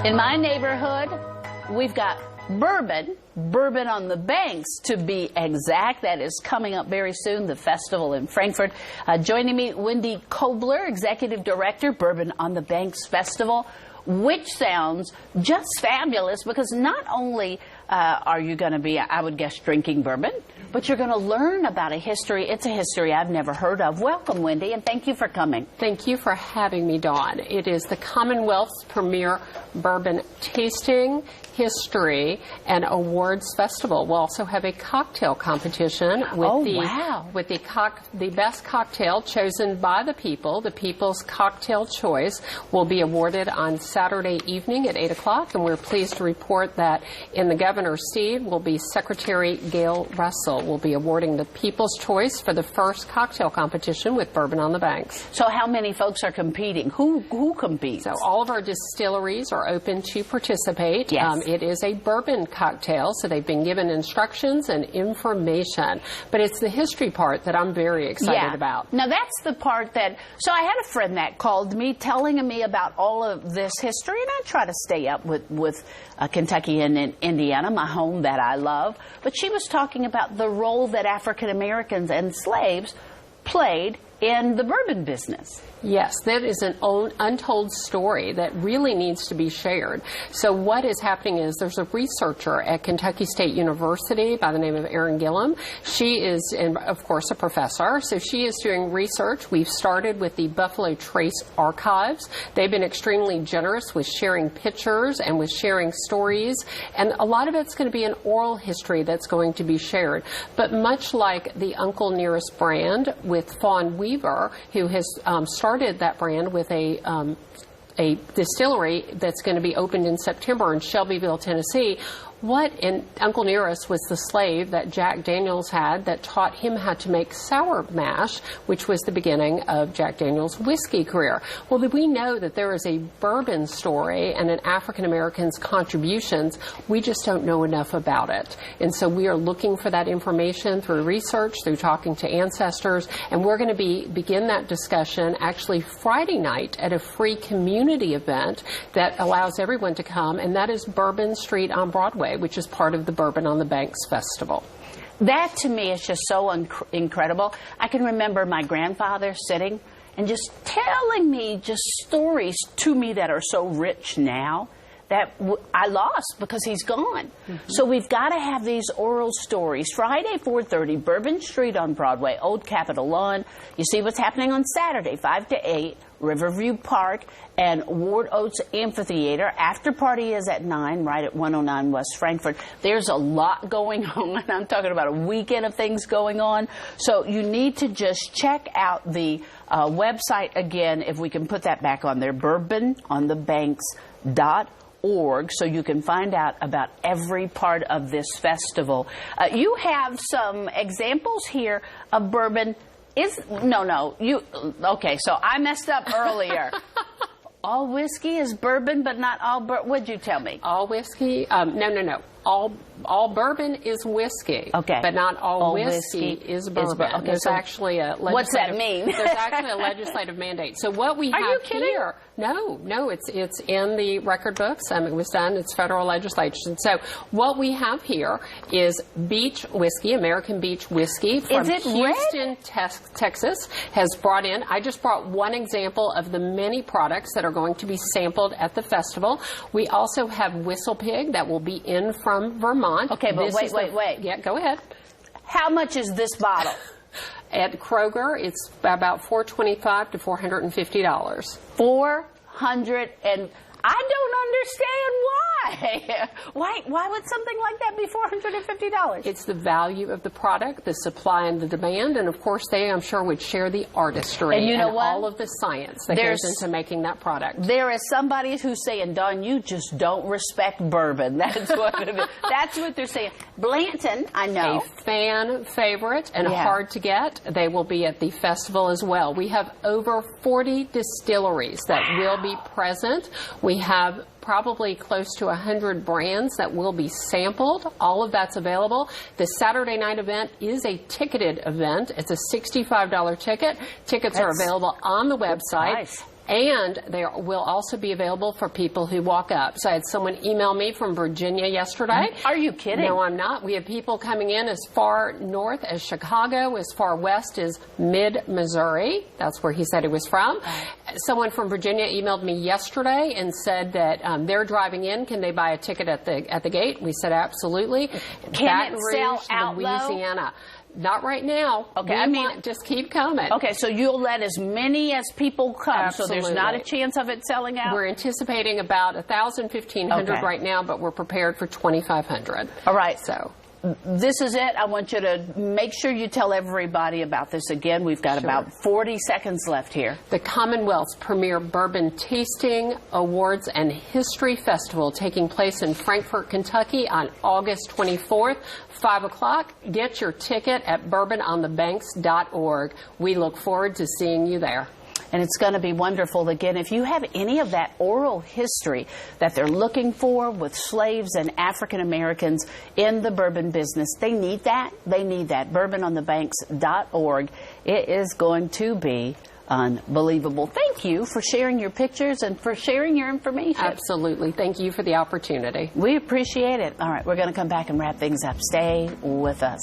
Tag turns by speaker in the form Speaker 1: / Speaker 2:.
Speaker 1: In my neighborhood, we've got Bourbon on the Banks, to be exact. That is coming up very soon, the festival in Frankfurt. Joining me, Wendy Kobler, Executive Director, Bourbon on the Banks Festival, which sounds just fabulous because not only are you going to be, I would guess, drinking bourbon, but you're going to learn about a history. It's a history I've never heard of. Welcome, Wendy, and thank you for coming.
Speaker 2: Thank you for having me, Dawn. It is the Commonwealth's premier bourbon tasting, history, and awards festival. We'll also have a cocktail competition with the best cocktail chosen by the people. The People's Cocktail Choice will be awarded on Saturday evening at 8 o'clock, and we're pleased to report that in the governor's seat will be Secretary Gail Russell will be awarding the People's Choice for the first cocktail competition with Bourbon on the Banks.
Speaker 1: So how many folks are competing? Who competes?
Speaker 2: So all of our distilleries are open to participate.
Speaker 1: Yes.
Speaker 2: It is a bourbon cocktail, so they've been given instructions and information. But it's the history part that I'm very excited about.
Speaker 1: Now that's the part that, so I had a friend that called me telling me about all of this history, and I try to stay up with Kentucky and Indiana, my home that I love. But she was talking about the role that African Americans and slaves played in the bourbon business.
Speaker 2: Yes, that is an untold story that really needs to be shared. So what is happening is there's a researcher at Kentucky State University by the name of Erin Gillum. She is, of course, a professor. So she is doing research. We've started with the Buffalo Trace Archives. They've been extremely generous with sharing pictures and with sharing stories. And a lot of it's going to be an oral history that's going to be shared. But much like the Uncle Nearest brand with Fawn Weaver, who has started that brand with a distillery that's going to be opened in September in Shelbyville, Tennessee. Uncle Nearest was the slave that Jack Daniels had that taught him how to make sour mash, which was the beginning of Jack Daniels' whiskey career. Well, we know that there is a bourbon story and an African American's contributions. We just don't know enough about it. And so we are looking for that information through research, through talking to ancestors, and we're going to begin that discussion actually Friday night at a free community event that allows everyone to come, and that is Bourbon Street on Broadway, which is part of the Bourbon on the Banks Festival.
Speaker 1: That, to me, is just so incredible. I can remember my grandfather sitting and just telling me just stories to me that are so rich now that I lost because he's gone. Mm-hmm. So we've got to have these oral stories. Friday, 4:30, Bourbon Street on Broadway, Old Capitol Lawn. You see what's happening on Saturday, 5 to 8, Riverview Park and Ward Oates Amphitheater. After party is at 9, right at 109 West Frankfurt. There's a lot going on. I'm talking about a weekend of things going on. So you need to just check out the website again, if we can put that back on there, bourbononthebanks.org, so you can find out about every part of this festival. You have some examples here of bourbon. Okay, so I messed up earlier. All whiskey is bourbon, but not all bourbon. What'd you tell me?
Speaker 2: All whiskey? No. All bourbon is whiskey,
Speaker 1: okay,
Speaker 2: but not all whiskey is bourbon.
Speaker 1: Okay,
Speaker 2: there's
Speaker 1: so
Speaker 2: actually a legislative,
Speaker 1: what's that mean?
Speaker 2: There's actually a legislative mandate. So what we have
Speaker 1: Are you kidding?
Speaker 2: here, no, it's in the record books. It was done. It's federal legislation. So what we have here is beach whiskey, American beach whiskey from Houston, Texas, has brought in. I just brought one example of the many products that are going to be sampled at the festival. We also have Whistle Pig that will be in from Vermont.
Speaker 1: Okay, but wait.
Speaker 2: Yeah, go ahead.
Speaker 1: How much is this bottle?
Speaker 2: At Kroger, it's about $425 to $450. I don't understand why. Why would something like that be $450? It's the value of the product, the supply and the demand, and of course they, I'm sure, would share the artistry
Speaker 1: and,
Speaker 2: all of the science that goes into making that product.
Speaker 1: There is somebody who's saying, Dawn, you just don't respect bourbon. That's what it is. That's what they're saying. Blanton, I know.
Speaker 2: A fan favorite and hard to get. They will be at the festival as well. We have over 40 distilleries that will be present. We have probably close to 100 brands that will be sampled. All of that's available. The Saturday night event is a ticketed event. It's a $65 ticket. Tickets are available on the website. And they will also be available for people who walk up. So I had someone email me from Virginia yesterday.
Speaker 1: Are you kidding?
Speaker 2: No, I'm not. We have people coming in as far north as Chicago, as far west as mid-Missouri. That's where he said he was from. Someone from Virginia emailed me yesterday and said that they're driving in. Can they buy a ticket at the gate? We said absolutely.
Speaker 1: Can
Speaker 2: Baton
Speaker 1: it
Speaker 2: Rouge,
Speaker 1: sell out,
Speaker 2: Louisiana. Not right now.
Speaker 1: Okay,
Speaker 2: Just keep coming.
Speaker 1: Okay, so you'll let as many as people come,
Speaker 2: Absolutely.
Speaker 1: so there's not a chance of it selling out?
Speaker 2: We're anticipating about 1,000, 1,500
Speaker 1: Okay.
Speaker 2: right now, but we're prepared for 2,500.
Speaker 1: All right.
Speaker 2: So
Speaker 1: this is it. I want you to make sure you tell everybody about this again. We've got about 40 seconds left here.
Speaker 2: the Commonwealth's premier bourbon tasting, awards, and history festival taking place in Frankfort, Kentucky on August 24th, 5 o'clock. Get your ticket at bourbononthebanks.org. We look forward to seeing you there.
Speaker 1: And it's going to be wonderful. Again, if you have any of that oral history that they're looking for with slaves and African Americans in the bourbon business, they need that. They need that. Bourbononthebanks.org. It is going to be unbelievable. Thank you for sharing your pictures and for sharing your information.
Speaker 2: Absolutely. Thank you for the opportunity.
Speaker 1: We appreciate it. All right, we're going to come back and wrap things up. Stay with us.